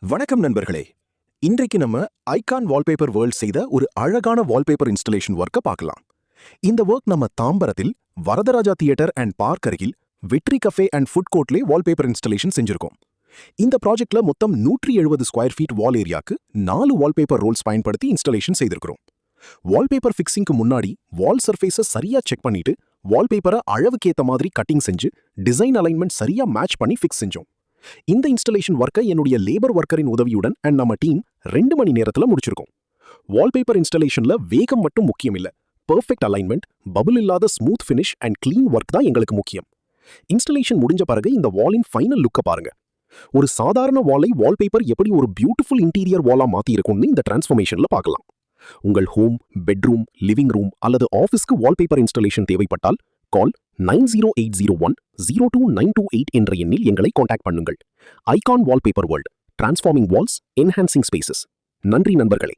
வணக்கம் நண்பர்களே. இன்றைக்கு நம்ம ஐகான் வால்பேப்பர் வேர்ல்ட் செய்த ஒரு அழகான வால்பேப்பர் இன்ஸ்டலேஷன் ஒர்க்கை பார்க்கலாம். இந்த ஒர்க் நம்ம தாம்பரத்தில் வரதராஜா தியேட்டர் அண்ட் பார்க் அருகில் வெற்றி கஃபே அண்ட் ஃபுட் கோர்ட்லே வால்பேப்பர் இன்ஸ்டலேஷன் செஞ்சிருக்கோம். இந்த ப்ராஜெக்ட்ல மொத்தம் 170 ஸ்கொயர் ஃபீட் வால் ஏரியாக்கு 4 வால்பேப்பர் ரோல்ஸ் பயன்படுத்தி இன்ஸ்டலேஷன் செய்திருக்கிறோம். வால்பேப்பர் ஃபிக்ஸிங்க்கு முன்னாடி வால் சர்ஃபேஸை சரியா செக் பண்ணிட்டு வால்பேப்பரை அளவுக்கேத்த மாதிரி கட்டிங் செஞ்சு டிசைன் அலைன்மெண்ட் சரியா மேட்ச் பண்ணி ஃபிக்ஸ் செஞ்சோம். இந்த இன்ஸ்டலேஷன் ஒர்க்கை என்னுடைய லேபர் ஒர்க்கரின் உதவியுடன் அண்ட் நம்ம டீம் 2 மணி நேரத்துல முடிச்சிருக்கோம். வால்பேப்பர் இன்ஸ்டலேஷன்ல வேகம் மட்டும் முக்கியம் இல்ல, பெர்ஃபெக்ட் அலைன்மெண்ட், பபிள் இல்லாத smooth finish and clean work தான் எங்களுக்கு முக்கியம். இன்ஸ்டலேஷன் முடிஞ்ச பிறகு இந்த வாலின் ஃபைனல் லுக்கை பாருங்க. ஒரு சாதாரண வாலை வால்பேப்பர் எப்படி ஒரு பியூட்டிஃபுல் இன்டீரியர் வாலா மாத்தி இருக்கும்னு இந்த டிரான்ஸ்ஃபர்மேஷன்ல பார்க்கலாம். உங்கள் ஹோம், பெட்ரூம், லிவிங் ரூம் அல்லது ஆஃபீஸ்க்கு வால்பேப்பர் இன்ஸ்டலேஷன் தேவைப்பட்டால் கால் 9080102928 என்ற எண்ணில் எங்களை காண்டாக்ட் பண்ணுங்கள். Icon wallpaper world, transforming walls, enhancing spaces. நன்றி நண்பர்களே.